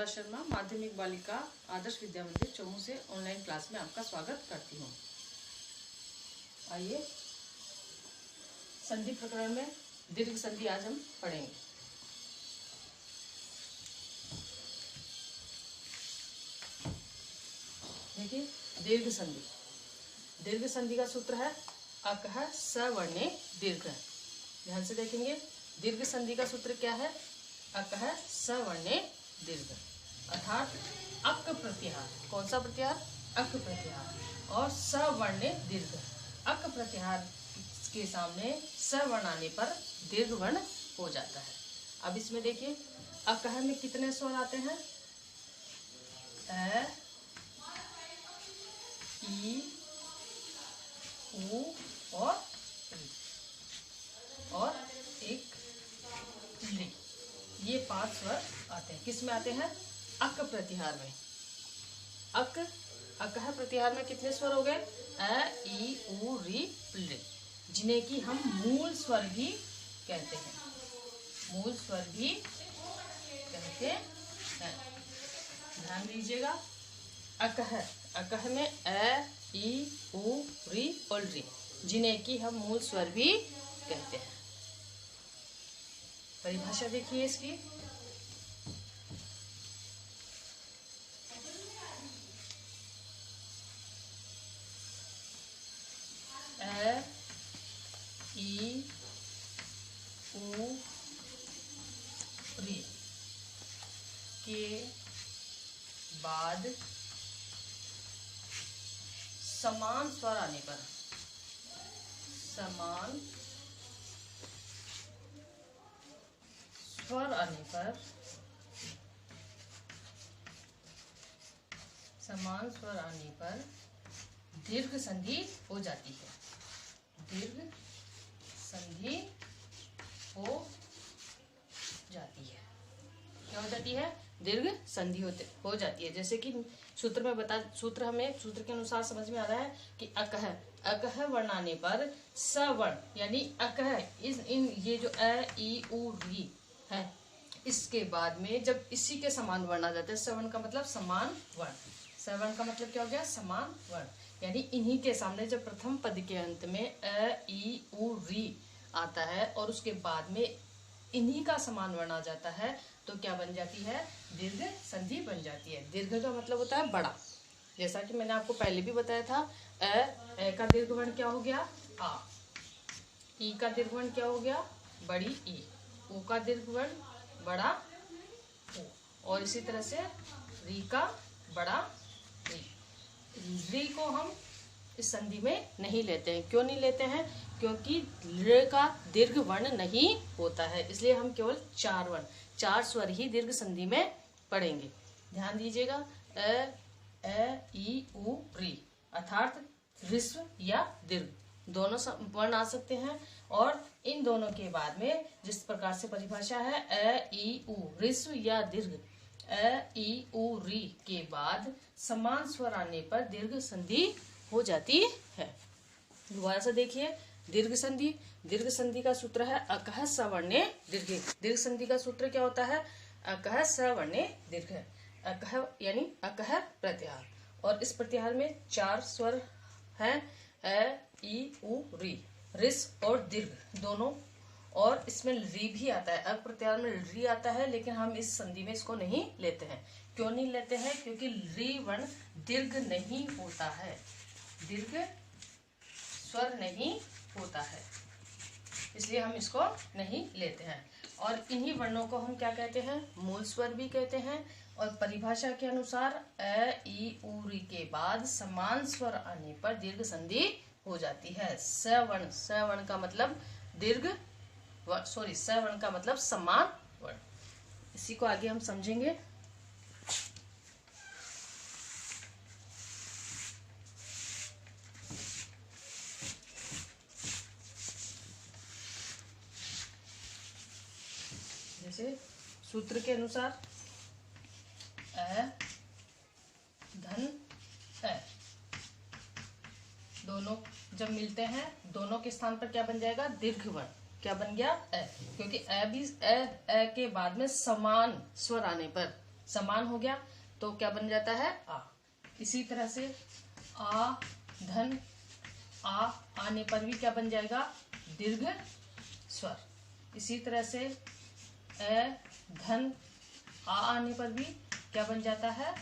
राधा शर्मा माध्यमिक बालिका आदर्श विद्या मंदिर चौमू से ऑनलाइन क्लास में आपका स्वागत करती हूँ। आइए संधि प्रकरण में दीर्घ संधि आज हम पढ़ेंगे। देखिए दीर्घ संधि का सूत्र है अकः सवर्णे दीर्घ। ध्यान से देखेंगे, दीर्घ संधि का सूत्र क्या है? अकः सवर्णे दीर्घ, अर्थात अक प्रत्याहार। कौन सा प्रत्याहार? अक प्रत्याहार। और सवर्णे दीर्घ, अक प्रत्याहार के सामने सवर्ण आने पर दीर्घ वर्ण हो जाता है। अब इसमें देखिए अकः में कितने स्वर आते हैं? अ, ई, उ और एक ली। ये 5 स्वर आते हैं। किस में आते हैं? अक प्रत्याहार में। अकः प्रत्याहार में कितने स्वर हो गए? अ, ई, उ, री, ली, जिन्हें कि हम मूल स्वर भी कहते हैं। मूल स्वर भी कहते हैं। ध्यान दीजिएगा, अकः में अ, ई, उ, री और री, जिन्हें कि हम मूल स्वर भी कहते हैं। परिभाषा देखिए इसकी। अ, ई, उ, री के बाद समान स्वर आने पर, समान स्वर आने पर दीर्घ संधि हो जाती है। दीर्घ संधि हो जाती है। क्या हो जाती है? दीर्घ संधि हो जाती है। जैसे कि सूत्र के अनुसार समझ में आ रहा है कि अकः वर्ण आने पर सवर्ण यानी अकः ये जो अ, ई, उ, री है, इसके बाद में जब इसी के समान वर्ण आ जाता है। सवर्ण का मतलब समान वर्ण। सवर्ण का मतलब क्या हो गया? समान वर्ण। यानी इन्हीं के सामने जब प्रथम पद के अंत में अ, ई, उ, री आता है और उसके बाद में इन्हीं का समान वर्ण आ जाता है, तो क्या बन जाती है? दीर्घ संधि बन जाती है। दीर्घ का मतलब होता है बड़ा। जैसा कि मैंने आपको पहले भी बताया था, अ का दीर्घ वर्ण क्या हो गया? आ। ई का दीर्घ वर्ण क्या हो गया? बड़ी ई। उ का दीर्घ वर्ण बड़ा उ। और इसी तरह से री का बड़ा री। री को हम इस संधि में नहीं लेते हैं। क्यों नहीं लेते हैं? क्योंकि रे का दीर्घ वर्ण नहीं होता है, इसलिए हम केवल 4 स्वर ही दीर्घ संधि में पढ़ेंगे। ध्यान दीजिएगा, अ, ई, उ, री, अर्थात ह्रस्व या दीर्घ दोनों वर्ण आ सकते हैं। और इन दोनों के बाद में जिस प्रकार से परिभाषा है, अ, ई, उ, ह्रस्व या दीर्घ, अ, ई, उ, री के बाद समान स्वर आने पर दीर्घ संधि हो जाती है। दोबारा से देखिए, दीर्घ संधि का सूत्र है अकः सवर्णे दीर्घ। दीर्घ संधि का सूत्र क्या होता है? अकः सवर्णे दीर्घ। अकः यानी अकः प्रत्याहार, और इस प्रत्याहार में 4 स्वर हैं, अ, ई, उ, री, ह्रस्व और दीर्घ दोनों। और इसमें री भी आता है। अक प्रत्याहार में री आता है, लेकिन हम इस संधि में इसको नहीं लेते हैं। क्यों नहीं लेते हैं? क्योंकि री वर्ण दीर्घ नहीं होता है, दीर्घ स्वर नहीं होता है, इसलिए हम इसको नहीं लेते हैं। और इन्हीं वर्णों को हम क्या कहते हैं? मूल स्वर भी कहते हैं। और परिभाषा के अनुसार अ, ई, उ, री के बाद समान स्वर आने पर दीर्घ संधि हो जाती है। सवर्ण का मतलब सवर्ण का मतलब समान वर्ण। इसी को आगे हम समझेंगे। जैसे सूत्र के अनुसार अ, धन अ, दोनों जब मिलते हैं, दोनों के स्थान पर क्या बन जाएगा? दीर्घ वर्ण। क्या बन गया? अ, क्योंकि अ के बाद में समान स्वर आने पर समान हो गया तो क्या बन जाता है आ। इसी तरह से आ धन आ आने पर भी क्या बन जाएगा दीर्घ स्वर। इसी तरह से ए धन आ आने पर भी क्या बन जाता है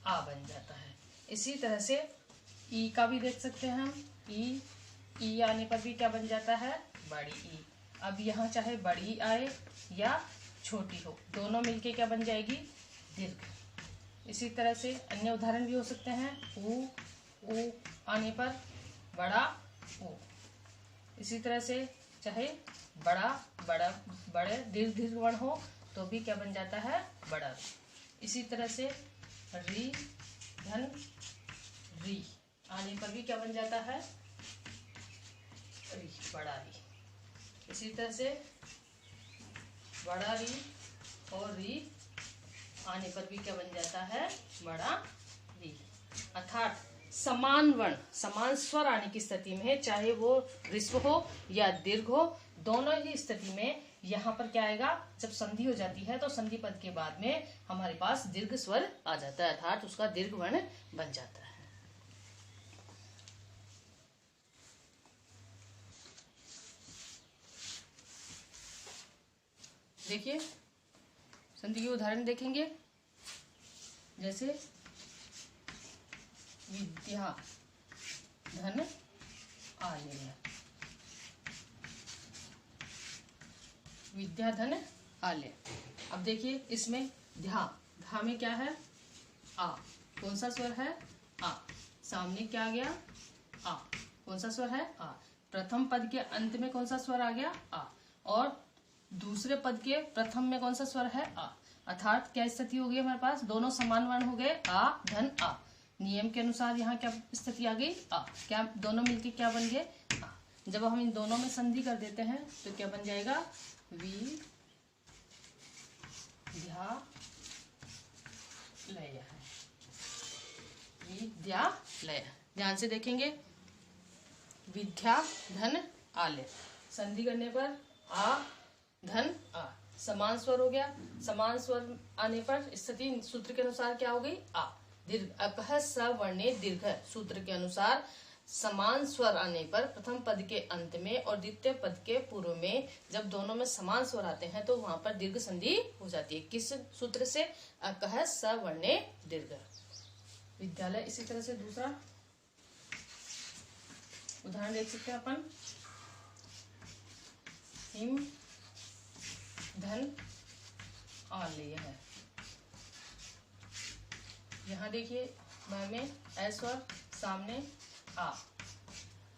आ बन जाता है। इसी तरह से ई का भी देख सकते हैं हम, ई आने पर भी क्या बन जाता है बड़ी ई। अब यहाँ चाहे बड़ी आए या छोटी हो, दोनों मिलके क्या बन जाएगी दीर्घ। इसी तरह से अन्य उदाहरण भी हो सकते हैं, ऊ आने पर बड़ा ऊ। इसी तरह से चाहे बड़े दीर्घ वर्ण हो तो भी क्या बन जाता है बड़ा। इसी तरह से री धन री आने पर भी क्या बन जाता है री, बड़ा री। इसी तरह से बड़ा री और री आने पर भी क्या बन जाता है बड़ा री। अर्थात समान वर्ण समान स्वर आने की स्थिति में, चाहे वो ह्रस्व हो या दीर्घ हो, दोनों ही स्थिति में यहाँ पर क्या आएगा, जब संधि हो जाती है तो संधि पद के बाद में हमारे पास दीर्घ स्वर आ जाता है, अर्थात उसका दीर्घ वर्ण बन जाता है। देखिए संधि के उदाहरण देखेंगे, जैसे विद्या धन आलेय, विद्या धन आलेय। अब देखिए इसमें धा में क्या है आ, कौन सा स्वर है आ। सामने क्या आ गया आ, कौन सा स्वर है आ। प्रथम पद के अंत में कौन सा स्वर आ गया आ, और दूसरे पद के प्रथम में कौन सा स्वर है आ। अर्थात क्या स्थिति हो गई हमारे पास, दोनों समान वर्ण हो गए आ धन आ। नियम के अनुसार यहाँ क्या स्थिति आ गई आ, क्या दोनों मिलके क्या बन गए आ। जब हम इन दोनों में संधि कर देते हैं तो क्या बन जाएगा विद्यालय है, विद्यालय। ध्यान से देखेंगे, विद्या धन आलय, संधि करने पर आ धन आ, समान स्वर हो गया। समान स्वर आने पर स्थिति सूत्र के अनुसार क्या हो गई आ। दीर्घ अपह सवर्णे दीर्घ, सूत्र के अनुसार समान स्वर आने पर प्रथम पद के अंत में और द्वितीय पद के पूर्व में जब दोनों में समान स्वर आते हैं तो वहां पर दीर्घ संधि हो जाती है। किस सूत्र से, अपह सवर्णे दीर्घ, विद्यालय। इसी तरह से दूसरा उदाहरण देख सकते हैं अपन, हिम धन आलेय है। यहाँ देखिए में ऐ स्वर सामने आ,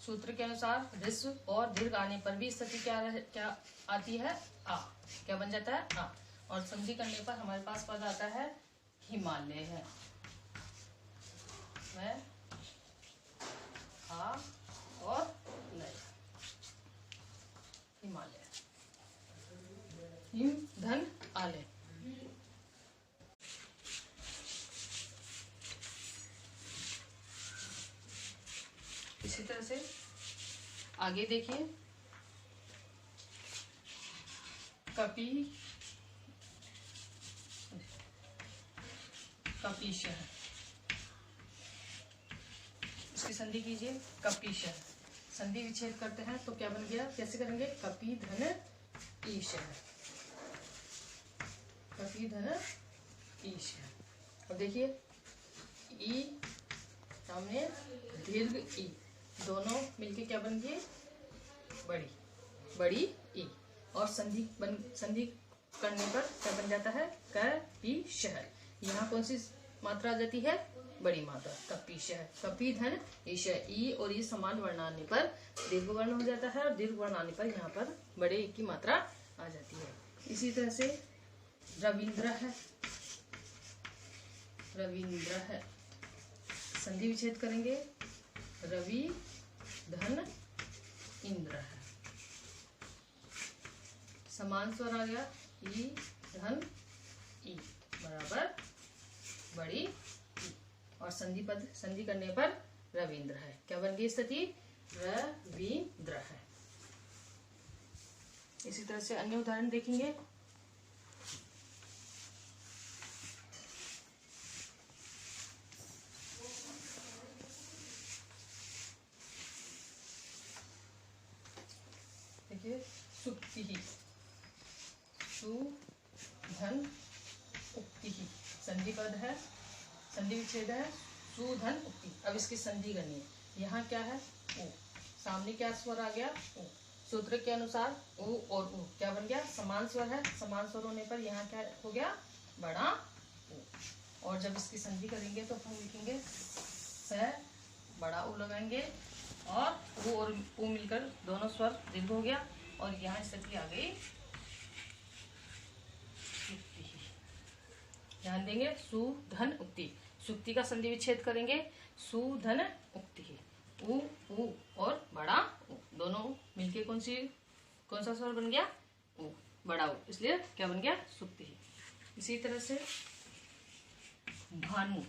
सूत्र के अनुसार ह्रस्व और दीर्घ आने पर भी स्थिति क्या आती है आ, क्या बन जाता है आ। और संधि करने पर हमारे पास पद आता है हिमालय है, वह आ और लय, हिमालय, हिम धन आलय। इसी तरह से आगे देखिए, कपीश है, इसकी संधि कीजिए कपीश है। संधि विच्छेद करते हैं तो क्या बन गया, कैसे करेंगे, कपी धन ईश है, कपी धन ईश है। अब देखिए ई सामने दीर्घ ई, दोनों मिलके क्या बन गए बड़ी ई। और संधि करने पर क्या बन जाता है कपीश। यहाँ कौन सी मात्रा आ जाती है, बड़ी मात्रा, कपीश। कपी धन ईश, ई और ई समान वर्ण आने पर दीर्घ वर्ण हो जाता है और दीर्घ वर्ण आने पर यहाँ पर बड़े ई की मात्रा आ जाती है। इसी तरह से रविंद्र है, रविंद्र है, संधि विच्छेद करेंगे, रवि धन इंद्र है, समान स्वर आ गया ई धन ई बराबर बड़ी ई। और संधि करने पर रविंद्र है, क्या बन गई स्थिति, रविंद्र है। इसी तरह से अन्य उदाहरण देखेंगे, देखिए सुक्ति ही, सु धन उक्ति ही, संधि पद है, संधि विच्छेद है, सु धन उक्ति। अब इसकी संधि करनी है। यहाँ क्या है? ओ। सामने क्या स्वर आ गया? ओ। सूत्र के अनुसार उ और उ क्या बन गया? समान स्वर है। समान स्वर होने पर यहाँ क्या हो गया? बड़ा उ। और जब इसकी संधि करेंगे तो हम लिखेंगे स, बड़ा उ लगाएंगे और उ और उ मिलकर दोनों स्वर दीर्घ हो गया और यहाँ स्थिति आ गई। ध्यान देंगे, सु धन उक्ति। सुक्ति का संधि विच्छेद करेंगे, सु धन उक्ति। उ और बड़ा उ दोनों मिलके कौन सा स्वर बन गया? उ, बड़ा उ, इसलिए क्या बन गया? सुक्ति। इसी तरह से भानु,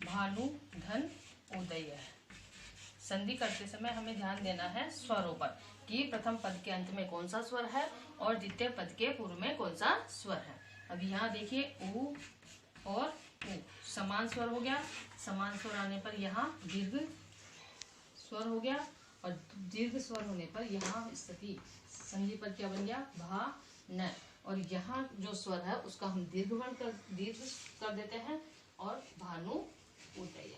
भानु धन उदय है। संधि करते समय हमें ध्यान देना है स्वरों पर कि प्रथम पद के अंत में कौन सा स्वर है और द्वितीय पद के पूर्व में कौन सा स्वर है। अब यहाँ देखिए उ और उ समान स्वर हो गया। समान स्वर आने पर यहाँ दीर्घ स्वर हो गया और दीर्घ स्वर होने पर यहाँ स्थिति संधि पर क्या बन गया? भा न। और यहाँ जो स्वर है उसका हम दीर्घ कर देते हैं और भानु उदय,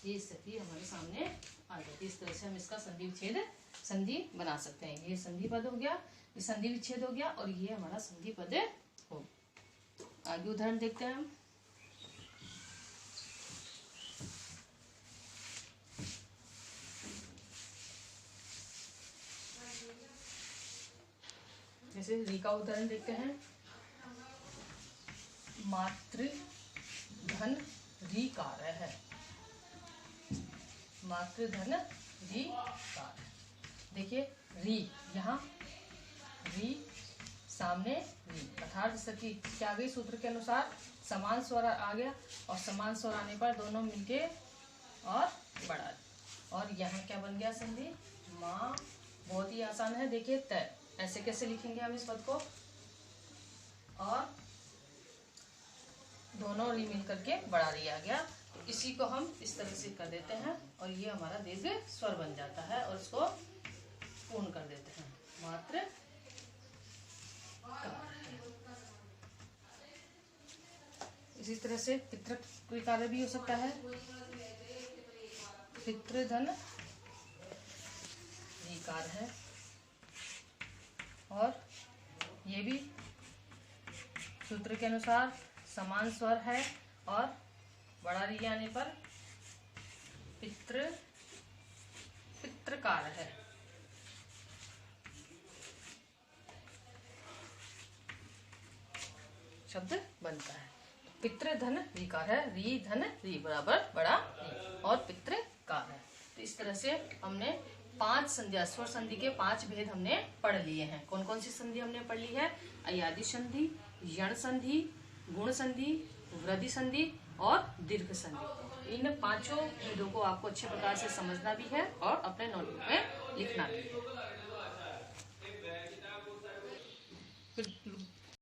ये स्थिति हमारे सामने आ जाती है। इस तरह से हम इसका संधि विच्छेद संधि बना सकते हैं। ये संधि पद हो गया, ये संधि विच्छेद हो गया और ये हमारा संधि पद हो। आगे उदाहरण देखते हैं हम। जैसे री का उदाहरण देखते हैं। मातृ धन रीकार है। मातृ धन रीकार। देखिए री, यहाँ री सामने री, अर्थात स्थिति क्या गई? सूत्र के अनुसार समान स्वर आ गया और समान स्वर आने पर दोनों मिलके और बढ़ा। और यहाँ क्या बन गया? संधि माँ। बहुत ही आसान है। देखिए तय, ऐसे कैसे लिखेंगे हम इस पद को? और दोनों री मिल करके बड़ा री आ गया। तो इसी को हम इस तरह से कर देते हैं और ये हमारा दीर्घ स्वर बन जाता है और इसको पूर्ण कर देते हैं। मात्र इसी तरह से पितृ भी हो सकता है। पितृधन रीकार है और ये भी सूत्र के अनुसार समान स्वर है और बड़ा री आने पर पितृकार है। शब्द बनता है। पितृधन रीकार है, री धन री बराबर बड़ा री और पितृकार है। तो इस तरह से हमने 5 संधि, स्वर संधि के 5 भेद हमने पढ़ लिए हैं। कौन कौन सी संधि हमने पढ़ ली है? अयादि संधि, यण संधि, गुण संधि, वृद्धि संधि और दीर्घ संधि। इन 5 भेदों को आपको अच्छे प्रकार से समझना भी है और अपने नोटबुक में लिखना भी है।